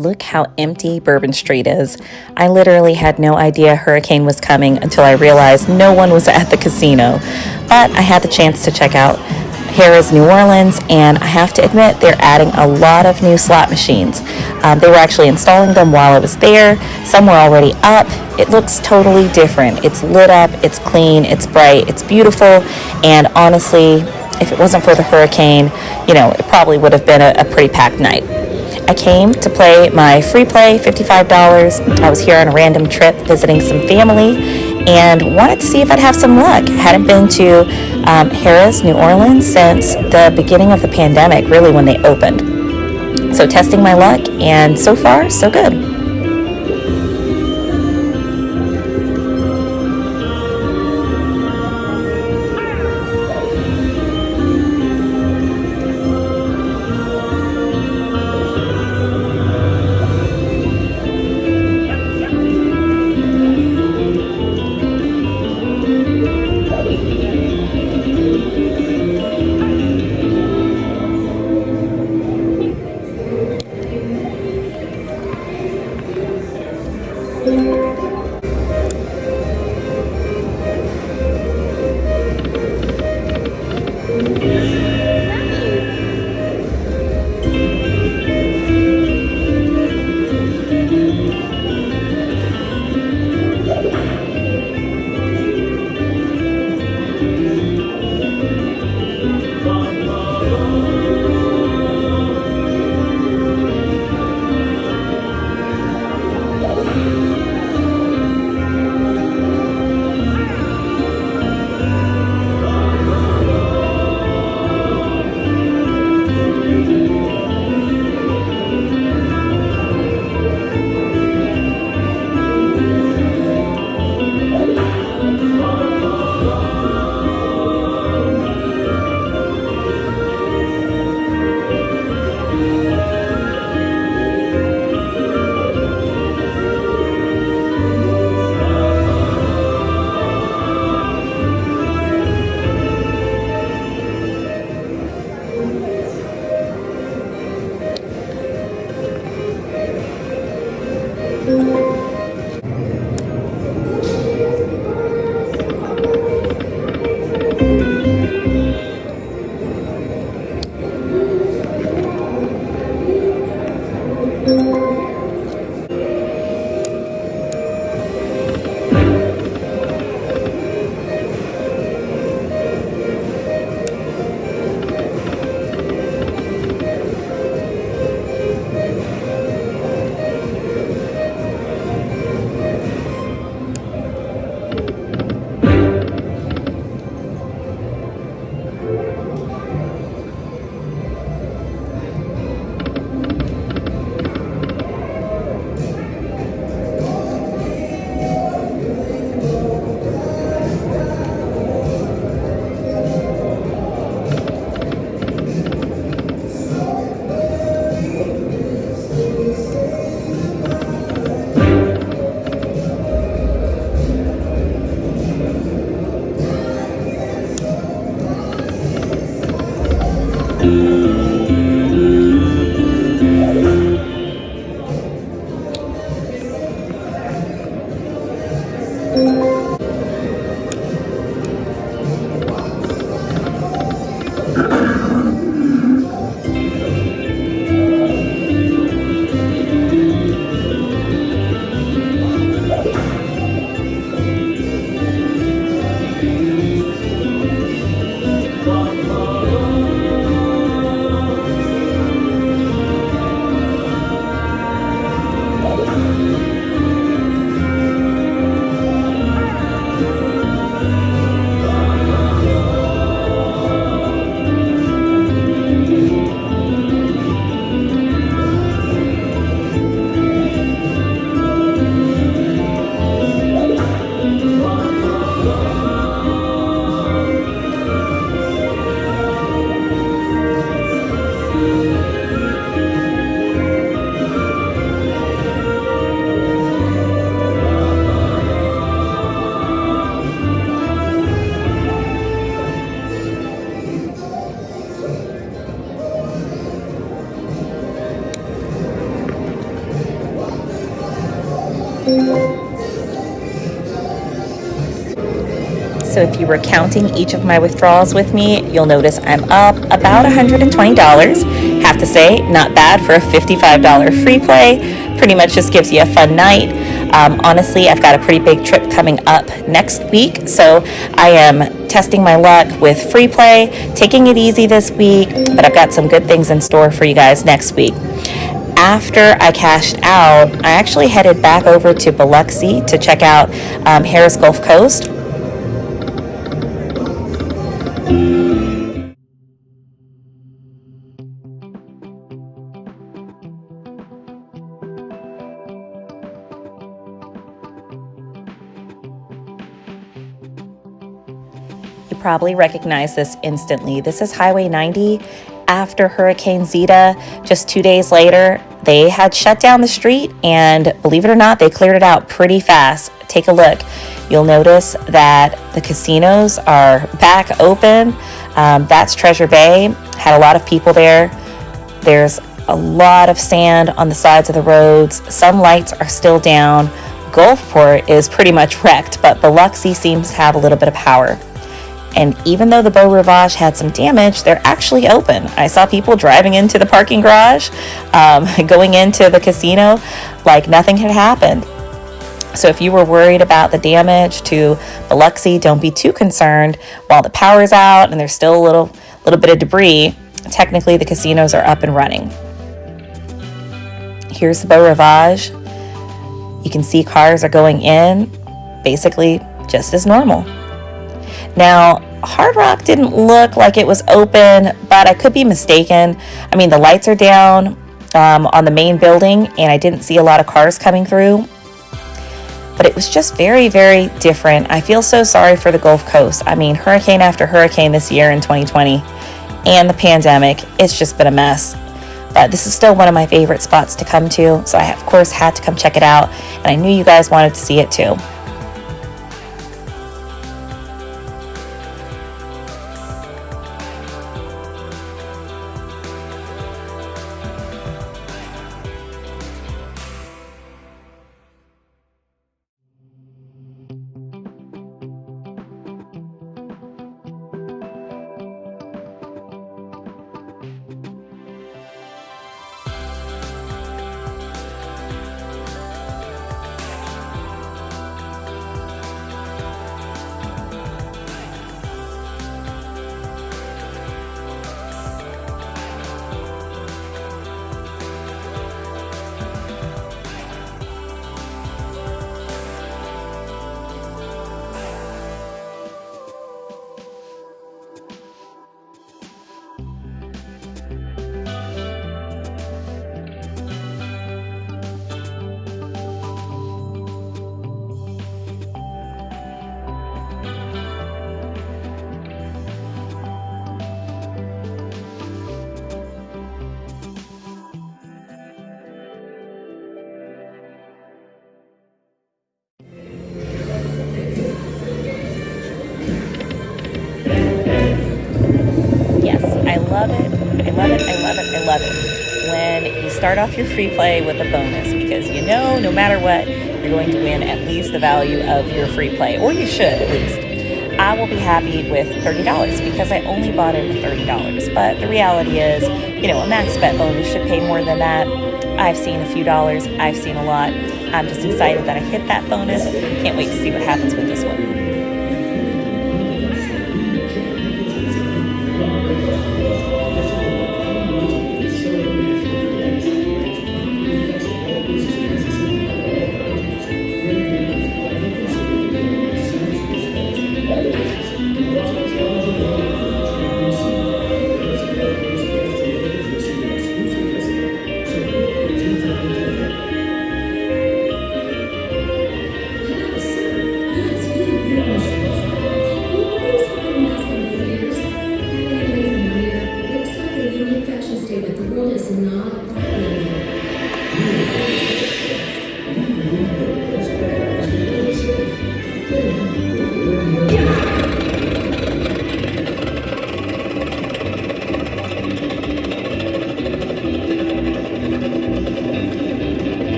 look how empty Bourbon Street is. I literally had no idea a hurricane was coming until I realized no one was at the casino. But I had the chance to check out Harrahs, New Orleans, and I have to admit they're adding a lot of new slot machines. They were actually installing them while I was there. Some were already up. It looks totally different. It's lit up, it's clean, it's bright, it's beautiful, and honestly, if it wasn't for the hurricane, it probably would have been a pretty packed night. I came to play my free play, $55. I was here on a random trip visiting some family and wanted to see if I'd have some luck. Hadn't been to Harrahs, New Orleans since the beginning of the pandemic, really when they opened. So testing my luck, and so far, so good. So if you were counting each of my withdrawals with me, you'll notice I'm up about $120. Have to say, not bad for a $55 free play. Pretty much just gives you a fun night. Honestly, I've got a pretty big trip coming up next week, so I am testing my luck with free play, taking it easy this week, but I've got some good things in store for you guys next week. After I cashed out, I actually headed back over to Biloxi to check out Harrahs Gulf Coast. You probably recognize this instantly. This is Highway 90. After Hurricane Zeta, just 2 days later, they had shut down the street, and believe it or not, they cleared it out pretty fast. Take a look. You'll notice that the casinos are back open. That's Treasure Bay. Had a lot of people there. There's a lot of sand on the sides of the roads. Some lights are still down. Gulfport is pretty much wrecked, but Biloxi seems to have a little bit of power. And even though the Beau Rivage had some damage, they're actually open. I saw people driving into the parking garage, going into the casino like nothing had happened. So if you were worried about the damage to Biloxi, don't be too concerned. While the power's out and there's still a little bit of debris, technically the casinos are up and running. Here's the Beau Rivage. You can see cars are going in basically just as normal. Now, Hard Rock didn't look like it was open, but I could be mistaken. I mean, the lights are down on the main building, and I didn't see a lot of cars coming through. But it was just very, very different. I feel so sorry for the Gulf Coast. I mean, hurricane after hurricane this year in 2020, and the pandemic, it's just been a mess. But this is still one of my favorite spots to come to, so I, of course, had to come check it out, and I knew you guys wanted to see it too. I love it. I love it. I love it. I love it. When you start off your free play with a bonus, because you know, no matter what, you're going to win at least the value of your free play, or you should at least. I will be happy with $30 because I only bought in with $30. But the reality is, you know, a max bet bonus should pay more than that. I've seen a few dollars. I've seen a lot. I'm just excited that I hit that bonus. Can't wait to see what happens with this one.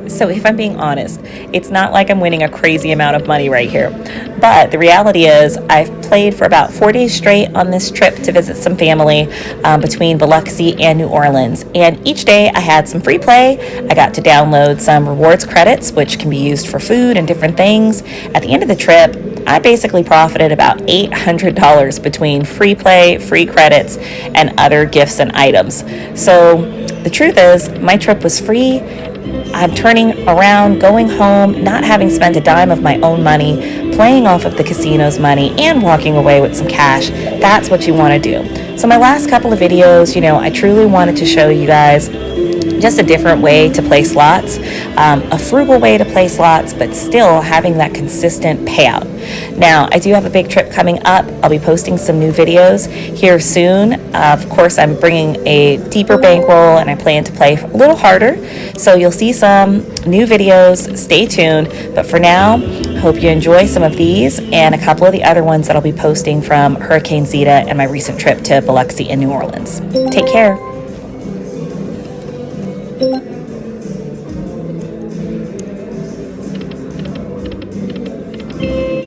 So if I'm being honest, it's not like I'm winning a crazy amount of money right here. But the reality is I've played for about 4 days straight on this trip to visit some family between Biloxi and New Orleans. And each day I had some free play. I got to download some rewards credits, which can be used for food and different things. At the end of the trip, I basically profited about $800 between free play, free credits, and other gifts and items. So the truth is, my trip was free. I'm turning around, going home, not having spent a dime of my own money, playing off of the casino's money, and walking away with some cash. That's what you want to do. So my last couple of videos, I truly wanted to show you guys just a different way to play slots, a frugal way to play slots, but still having that consistent payout. Now, I do have a big trip coming up. I'll be posting some new videos here soon. Of course, I'm bringing a deeper bankroll, and I plan to play a little harder. So you'll see some new videos. Stay tuned. But for now, hope you enjoy some of these and a couple of the other ones that I'll be posting from Hurricane Zeta and my recent trip to Biloxi and New Orleans. Take care.